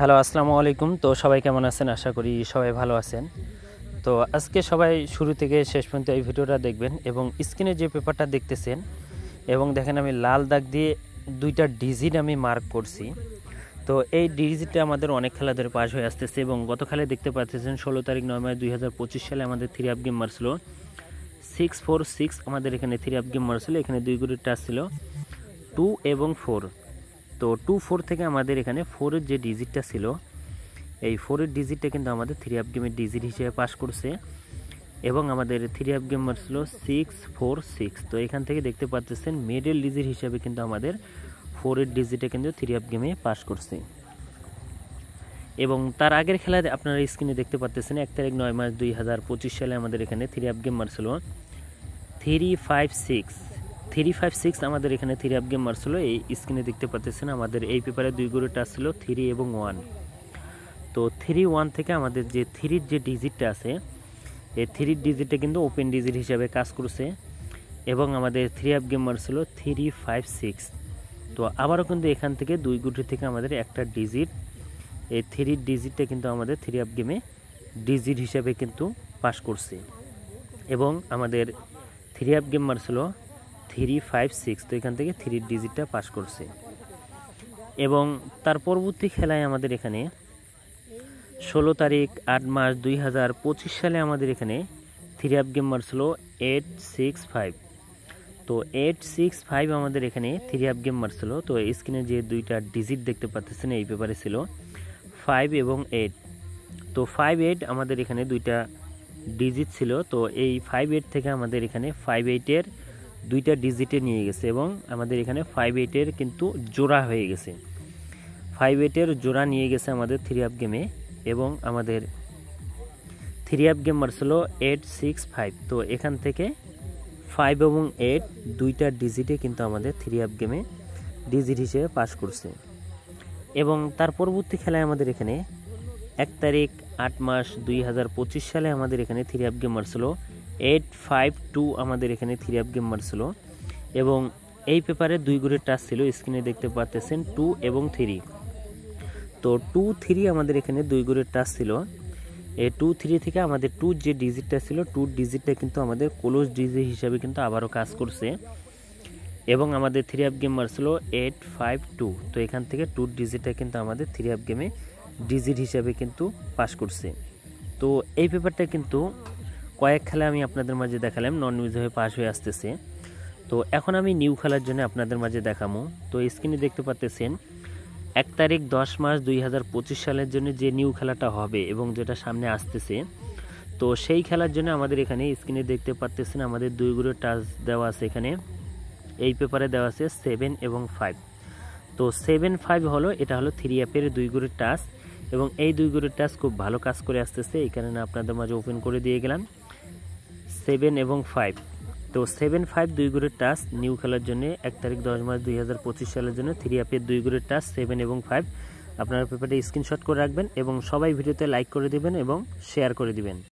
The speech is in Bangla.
হ্যালো, আসসালামু আলাইকুম। তো সবাই কেমন আছেন? আশা করি সবাই ভালো আছেন। তো আজকে সবাই শুরু থেকে শেষ পর্যন্ত এই ভিডিওটা দেখবেন এবং স্ক্রিনে যে পেপারটা দেখতেছেন এবং দেখেন আমি লাল দাগ দিয়ে দুইটা ডিজিট আমি মার্ক করছি। তো এই ডিজিটটা আমাদের অনেক খেলা ধরে পাস হয়ে আসতেছে এবং গত খেলায় দেখতে পাচ্ছেন 16 তারিখ 9 মার্চ 2025 সালে আমাদের 3 আপ গেম মারছিল 6-4-6। আমাদের এখানে 3 আপ গেম মারছিল, এখানে দুই গুটির টাচ ছিল 2 এবং 4। তো 2-4 থেকে আমাদের এখানে 4-এর যে ডিজিটটা ছিল এই 4-এর ডিজিটটা কিন্তু আমাদের 3 আপ গেমের ডিজিট হিসেবে পাস করছে এবং আমাদের 3 আপ গেম ছিল 6-4-6। তো এখান থেকে দেখতে পাচ্ছেন মিডল ডিজিট হিসেবে কিন্তু আমাদের 4-এর ডিজিটে কিন্তু 3 আপ গেমে পাস করছে। এবং তার আগের খেলায় আপনারা স্ক্রিনে দেখতে পাচ্ছেন 1 তারিখ 9 মার্চ 2025 সালে আমাদের এখানে 3 আপ গেম মারছিল 3-5-6 আমাদের এখানে 3 আপ গেম মারছিল। এই স্ক্রিনে দেখতে পাচ্ছেন আমাদের এই পেপারে দুই গুলো টাচ ছিল 3 এবং 1। তো 3-1 থেকে আমাদের যে 3-এর যে ডিজিটটা আছে এই 3-এর ডিজিটটা কিন্তু ওপেন ডিজিট হিসাবে কাজ করছে এবং আমাদের 3 আপ গেম মারছিল 3-5-6। তো আবারও কিন্তু এখান থেকে দুই গুটি থেকে আমাদের একটা ডিজিট, এই 3-এর ডিজিটটা কিন্তু আমাদের 3 আপ গেমে ডিজিট হিসাবে কিন্তু পাস করছে এবং আমাদের 3 আপ গেম মারছিল 3-5-6। তো এখান থেকে 3-এর ডিজিটটা পাস করছে এবং তার পরবর্তী খেলায় আমাদের এখানে 16 তারিখ 8 মার্চ 2025 সালে আমাদের এখানে 3 আপ গেম মারছিল 8-6-5। তো 8-6-5 আমাদের এখানে 3 আপ গেম মারছিল। তো স্ক্রিনে যে দুইটা ডিজিট দেখতে পাচ্ছেন এই পেপারে ছিল 5 এবং 8। তো 5-8 আমাদের এখানে দুইটা ডিজিট ছিল। তো এই 5-8 থেকে আমাদের এখানে 5-8-এর দুইটা ডিজিটে নিয়ে গেছে এবং আমাদের এখানে 5-8-এর কিন্তু জোড়া হয়ে গেছে। 5-8-এর জোড়া নিয়ে গেছে আমাদের 3 আপ গেমে এবং আমাদের 3 আপ গেম মারছিল 8-6-5। তো এখান থেকে 5 এবং 8 দুইটা ডিজিটে কিন্তু আমাদের 3 আপ গেমে ডিজিট হিসেবে পাস করছে এবং তার পরবর্তী খেলায় আমাদের এখানে 1 তারিখ 8 মার্চ 2025 সালে আমাদের এখানে 3 আপ গেম মারছিল 8-5-2। আমাদের এখানে 3 আপ গেম মারছিল এবং এই পেপারে দুই গুটির টাচ ছিল, স্ক্রিনে দেখতে পাচ্ছেন 2 এবং 3। তো 2-3 আমাদের এখানে দুই গুটির টাচ ছিল। এই 2-3 থেকে আমাদের 2 যে ডিজিটটা ছিল 2 ডিজিটটা কিন্তু আমাদের ক্লোজ ডিজিট হিসাবে কিন্তু আবারও কাজ করছে এবং আমাদের 3 আপ গেম মারছিল 8-5-2। তো এখান থেকে 2 ডিজিটটা কিন্তু আমাদের 3 আপ গেমে ডিজিট হিসাবে কিন্তু পাস করছে। তো এই পেপারটা কিন্তু কয়েক খেলা আমি আপনাদের মাঝে দেখালাম, নন নিউজ হয়ে পাস হয়ে আসতেছে। তো এখন আমি নিউ খেলার জন্য আপনাদের মাঝে দেখাবো। তো স্ক্রিনে দেখতে পাচ্ছেন 1 তারিখ 10 মার্চ 2025 সালের জন্য যে নিউ খেলাটা হবে এবং যেটা সামনে আসতেছে। তো সেই খেলার জন্য আমাদের এখানে স্ক্রিনে দেখতে পাচ্ছেন আমাদের দুই গুলো টাচ দেওয়া আছে। এখানে এই পেপারে দেওয়া আছে 7 এবং 5। তো 7-5 হলো, এটা হলো 3 অ্যাপের দুই গুটির টাচ এবং এই দুই গুটির টাচ খুব ভালো কাজ করে আসতেছে। এই কারণে আপনাদের মাঝে ওপেন করে দিয়ে গেলাম 7 এবং 5। তো 7-5 দুই গুটির টাচ নিউ খেলার জন্য 1 তারিখ 10 মার্চ 2025 সালের জন্য 3 অ্যাপের দুই গুটির টাচ 7 এবং 5 আপনারা পেপারটা স্ক্রিনশট করে রাখবেন এবং সবাই ভিডিওতে লাইক করে দিবেন এবং শেয়ার করে দিবেন।